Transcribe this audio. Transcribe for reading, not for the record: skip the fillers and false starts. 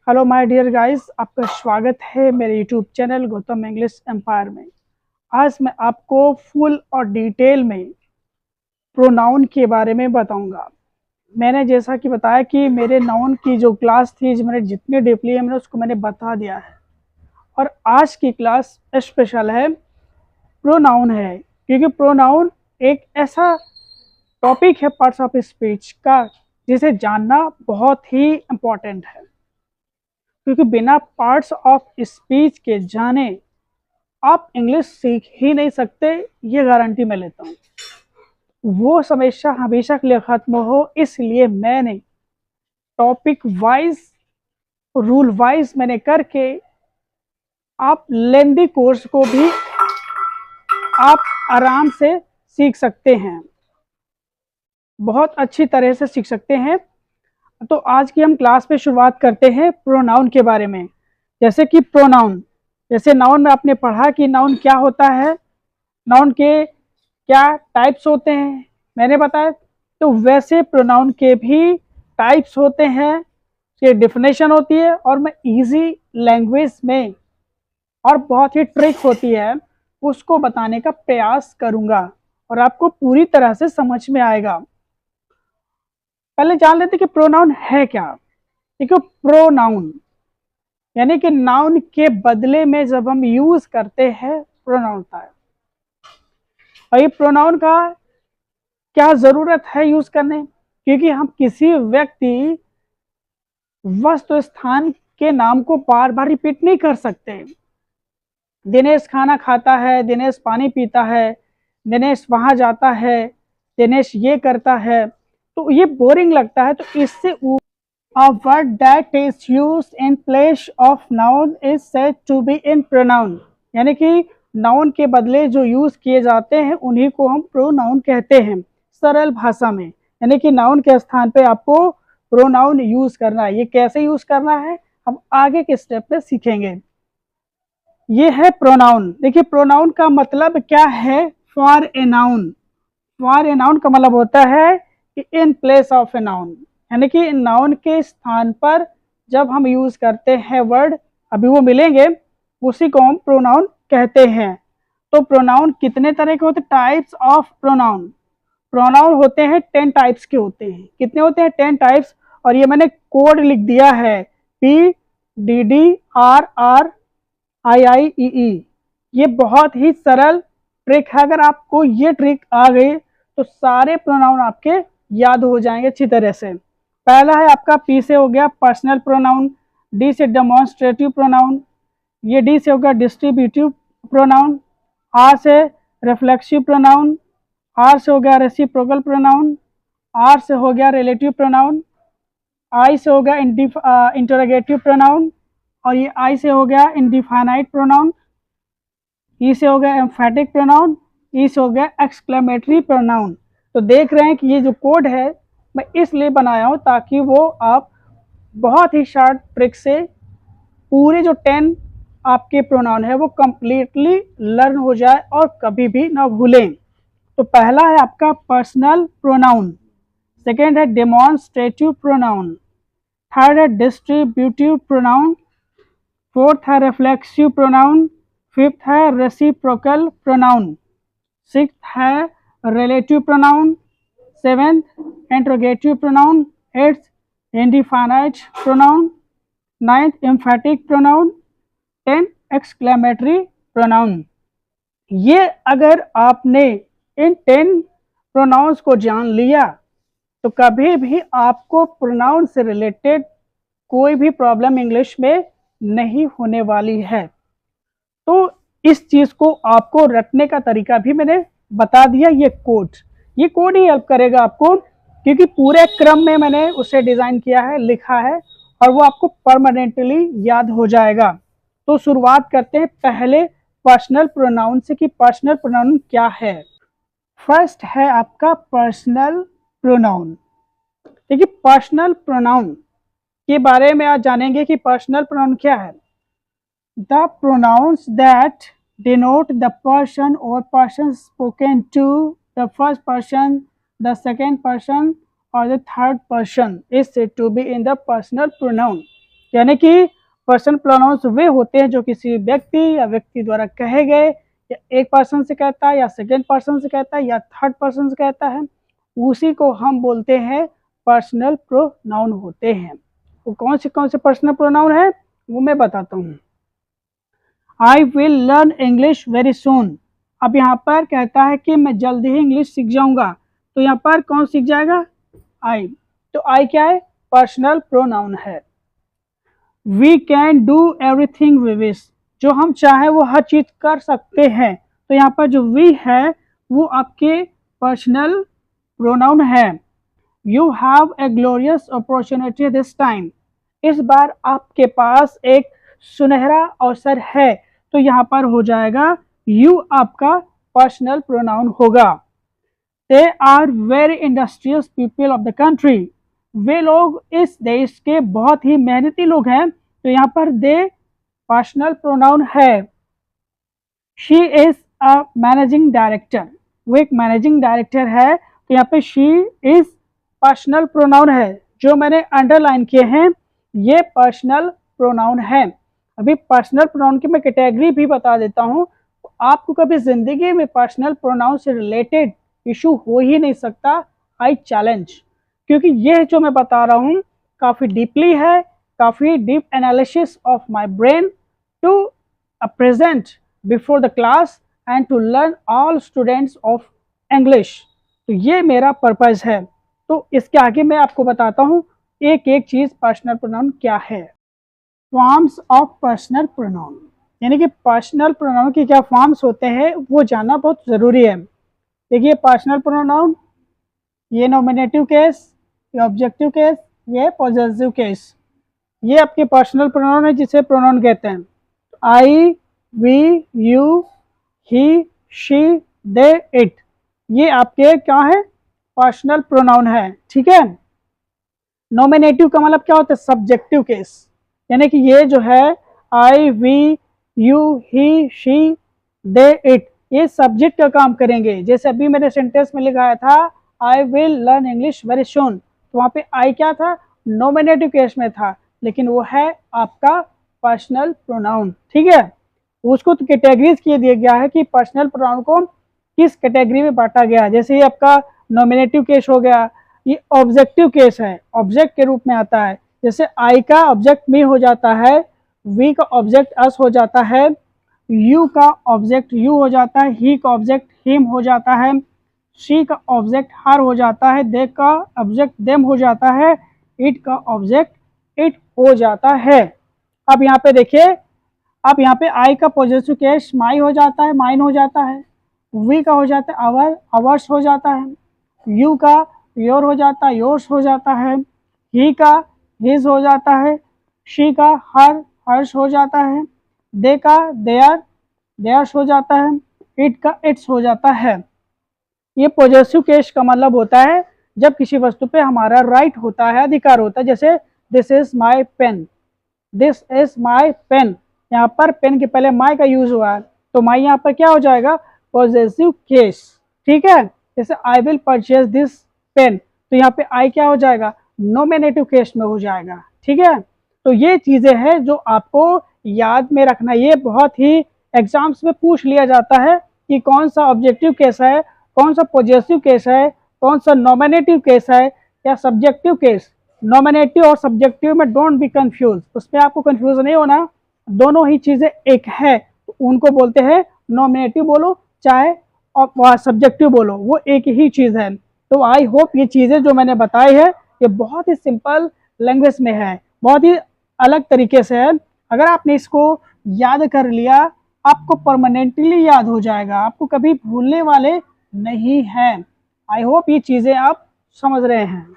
Hello my dear guys, आपका स्वागत है मेरे YouTube channel Gautam English empire में। आज मैं आपको फुल और डिटेल में प्रोनाउन के बारे में बताऊंगा। मैंने जैसा कि बताया कि मेरे नाउन की जो क्लास थी, जो मैंने जितने डीपली है मैंने उसको मैंने बता दिया है। और आज की क्लास स्पेशल है, प्रोनाउन है, क्योंकि प्रोनाउन एक ऐसा टॉपिक है पार्ट्स ऑफ स्पीच का जिसे जानना बहुत ही इम्पोर्टेंट है, क्योंकि बिना पार्ट्स ऑफ स्पीच के जाने आप इंग्लिश सीख ही नहीं सकते, ये गारंटी मैं लेता हूँ। वो समस्या हमेशा के लिए खत्म हो, इसलिए मैंने टॉपिक वाइज, रूल वाइज मैंने करके आप लेंदी कोर्स को भी आप आराम से सीख सकते हैं, बहुत अच्छी तरह से सीख सकते हैं। तो आज की हम क्लास में शुरुआत करते हैं प्रोनाउन के बारे में। जैसे कि प्रोनाउन, जैसे नाउन में आपने पढ़ा कि नाउन क्या होता है, नाउन के क्या टाइप्स होते हैं मैंने बताया, तो वैसे प्रोनाउन के भी टाइप्स होते हैं, उसकी डेफिनेशन होती है, और मैं इजी लैंग्वेज में और बहुत ही ट्रिक होती है उसको बताने का प्रयास करूंगा और आपको पूरी तरह से समझ में आएगा। पहले जान लेते कि प्रोनाउन है क्या। देखो, प्रोनाउन यानी कि नाउन के बदले में जब हम यूज करते हैं प्रोनाउन होता है। और ये प्रोनाउन का क्या जरूरत है यूज करने, क्योंकि हम किसी व्यक्ति, वस्तु, स्थान के नाम को बार बार रिपीट नहीं कर सकते। दिनेश खाना खाता है, दिनेश पानी पीता है, दिनेश वहां जाता है, दिनेश ये करता है, तो ये बोरिंग लगता है। तो इससे a word that is used in place of noun is said to be in pronoun, यानी कि नाउन के बदले जो यूज किए जाते हैं उन्हीं को हम प्रोनाउन कहते हैं सरल भाषा में। यानी कि नाउन के स्थान पे आपको प्रोनाउन यूज करना है। ये कैसे यूज करना है हम आगे के स्टेप में सीखेंगे। ये है प्रोनाउन। देखिए, प्रोनाउन का मतलब क्या है। For a noun, for a noun का मतलब होता है कि in place of a noun, यानी कि नाउन के स्थान पर जब हम यूज करते हैं वर्ड, अभी वो मिलेंगे, उसी को हम प्रोनाउन कहते हैं। तो प्रोनाउन कितने तरह के होते हैं? Types of pronoun. प्रोनाउन होते हैं 10 टाइप्स के होते हैं। कितने होते हैं? 10 टाइप्स। और ये मैंने कोड लिख दिया है, PDDRRIIEE। ये बहुत ही सरल ट्रिक है। अगर आपको ये ट्रिक आ गई तो सारे प्रोनाउन आपके याद हो जाएंगे अच्छी तरह से। पहला है आपका पी से हो गया पर्सनल प्रोनाउन, डी से डेमोन्स्ट्रेटिव प्रोनाउन, ये डी से हो गया डिस्ट्रीब्यूटिव प्रोनाउन, आर से रिफ्लेक्सिव प्रोनाउन, आर से हो गया रेसिप्रोकल प्रोनाउन, आर से हो गया रिलेटिव प्रोनाउन, आई से हो गया इंटरोगेटिव प्रोनाउन, और ये आई से हो गया इंडिफाइनाइट प्रोनाउन, ई से हो गया एम्फेटिक प्रोनाउन, ई से हो गया एक्सक्लेमेटरी प्रोनाउन। तो देख रहे हैं कि ये जो कोड है मैं इसलिए बनाया हूँ ताकि वो आप बहुत ही शॉर्ट ट्रिक से पूरे जो 10 आपके प्रोनाउन है वो कंप्लीटली लर्न हो जाए और कभी भी ना भूलें। तो पहला है आपका पर्सनल प्रोनाउन, सेकेंड है डेमोन्स्ट्रेटिव प्रोनाउन, थर्ड है डिस्ट्रीब्यूटिव प्रोनाउन, फोर्थ है रिफ्लेक्सिव प्रोनाउन, फिफ्थ है रेसिप्रोकल प्रोनाउन, सिक्स्थ है relative pronoun, seventh interrogative pronoun, eighth indefinite pronoun, ninth emphatic pronoun, 10 exclamatory pronoun. ये अगर आपने इन 10 प्रोनाउंस को जान लिया तो कभी भी आपको प्रोनाउन से रिलेटेड कोई भी प्रॉब्लम इंग्लिश में नहीं होने वाली है। तो इस चीज को आपको रटने का तरीका भी मैंने बता दिया। ये कोड ही हेल्प करेगा आपको, क्योंकि पूरे क्रम में मैंने उसे डिजाइन किया है, लिखा है, और वो आपको परमानेंटली याद हो जाएगा। तो शुरुआत करते हैं पहले पर्सनल प्रोनाउन से कि पर्सनल प्रोनाउन क्या है। फर्स्ट है आपका पर्सनल प्रोनाउन। देखिए, पर्सनल प्रोनाउन के बारे में आज जानेंगे कि पर्सनल प्रोनाउन क्या है। The pronouns that denote the person or persons spoken to, the first person, the second person or the third person is said to be in the personal pronoun. यानी कि पर्सनल प्रोनाउंस वे होते हैं जो किसी व्यक्ति या व्यक्ति द्वारा कहे गए, या एक पर्सन से कहता है, या सेकेंड पर्सन से कहता है, या थर्ड पर्सन से कहता है, उसी को हम बोलते हैं पर्सनल प्रोनाउन होते हैं। वो कौन से पर्सनल प्रोनाउन है वो मैं बताता हूँ। I will learn English very soon. अब यहाँ पर कहता है कि मैं जल्दी ही इंग्लिश सीख जाऊंगा, तो यहाँ पर कौन सीख जाएगा? आई। तो आई क्या है? पर्सनल प्रोनाउन है। We can do everything we wish. जो हम चाहें वो हर चीज कर सकते हैं, तो यहाँ पर जो वी है वो आपके पर्सनल प्रोनाउन है। You have a glorious opportunity this time. इस बार आपके पास एक सुनहरा अवसर है, तो यहाँ पर हो जाएगा यू आपका पर्सनल प्रोनाउन होगा। They are very industrious people of the country. वे लोग इस देश के बहुत ही मेहनती लोग हैं, तो यहाँ पर दे पर्सनल प्रोनाउन है। She is a managing director. वो एक मैनेजिंग डायरेक्टर है, तो यहाँ पे शी इज पर्सनल प्रोनाउन है। जो मैंने अंडरलाइन किए हैं ये पर्सनल प्रोनाउन है। अभी पर्सनल प्रोनाउन की मैं कैटेगरी भी बता देता हूँ। आपको कभी जिंदगी में पर्सनल प्रोनाउन से रिलेटेड इशू हो ही नहीं सकता, आई चैलेंज, क्योंकि ये जो मैं बता रहा हूँ काफ़ी डीपली है, काफ़ी deep analysis of my brain to present before the class and to learn all students of English. तो ये मेरा पर्पज़ है। तो इसके आगे मैं आपको बताता हूँ एक एक चीज़ पर्सनल प्रोनाउन क्या है। फॉर्म्स ऑफ पर्सनल प्रोनाउन, यानी कि पर्सनल प्रोनाउन के क्या फॉर्म्स होते हैं वो जानना बहुत ज़रूरी है। देखिए पर्सनल प्रोनाउन, ये नॉमिनेटिव केस, ये ऑब्जेक्टिव केस, ये पॉजेसिव केस, ये आपके पर्सनल प्रोनाउन है जिसे प्रोनाउन कहते हैं। I, we, you, he, she, they, it, ये आपके क्या है? पर्सनल प्रोनाउन है। ठीक है। नॉमिनेटिव का मतलब क्या होता है? सब्जेक्टिव केस, यानी कि ये जो है I, we, you, he, she, they, it, ये सब्जेक्ट का काम करेंगे। जैसे अभी मैंने सेंटेंस में लिखाया था I will learn English very soon, तो वहाँ पे आई क्या था? नॉमिनेटिव केस में था, लेकिन वो है आपका पर्सनल प्रोनाउन। ठीक है। उसको तो कैटेगरीज किए दिया गया है कि पर्सनल प्रोनाउन को किस कैटेगरी में बांटा गया। जैसे ये आपका नॉमिनेटिव केस हो गया, ये ऑब्जेक्टिव केस है, ऑब्जेक्ट के रूप में आता है। जैसे आई का ऑब्जेक्ट मी हो जाता है, वी का ऑब्जेक्ट अस हो जाता है, यू का ऑब्जेक्ट यू हो जाता है, ही का ऑब्जेक्ट हिम हो जाता है, शी का ऑब्जेक्ट हर हो जाता है, दे का ऑब्जेक्ट देम हो जाता है, इट का ऑब्जेक्ट इट हो जाता है। अब यहाँ पे देखिए, अब यहाँ पे आई का पॉजिटिव केस माई हो जाता है, माइन हो जाता है, वी का हो जाता है आवर, आवर्स हो जाता है, यू का योर हो जाता है, योर्स हो जाता है, ही का हिज हो जाता है, शी का हर, हर्ष हो जाता है, दे का देयर, देयर्स हो जाता है, इट का इट्स हो जाता है। ये पॉजेसिव केस का मतलब होता है जब किसी वस्तु पे हमारा राइट होता है, अधिकार होता है। जैसे this is my pen, this is my pen, यहाँ पर पेन के पहले माई का यूज हुआ है, तो माई यहाँ पर क्या हो जाएगा? Possessive case. ठीक है। जैसे I will purchase this pen, तो यहाँ पे आई क्या हो जाएगा? नॉमिनेटिव केस में हो जाएगा। ठीक है। तो ये चीजें हैं जो आपको याद में रखना, ये बहुत ही एग्जाम्स में पूछ लिया जाता है कि कौन सा ऑब्जेक्टिव केस है, कौन सा पॉजेसिव केस है, कौन सा नॉमिनेटिव केस है या सब्जेक्टिव केस। नॉमिनेटिव और सब्जेक्टिव में डोंट बी कंफ्यूज, उसमें आपको कंफ्यूज नहीं होना, दोनों ही चीजें एक है, तो उनको बोलते हैं नॉमिनेटिव बोलो चाहे और सब्जेक्टिव बोलो, वो एक ही चीज है। तो आई होप ये चीजें जो मैंने बताई है ये बहुत ही सिंपल लैंग्वेज में है, बहुत ही अलग तरीके से है। अगर आपने इसको याद कर लिया आपको परमानेंटली याद हो जाएगा, आपको कभी भूलने वाले नहीं है। आई होप ये चीजें आप समझ रहे हैं।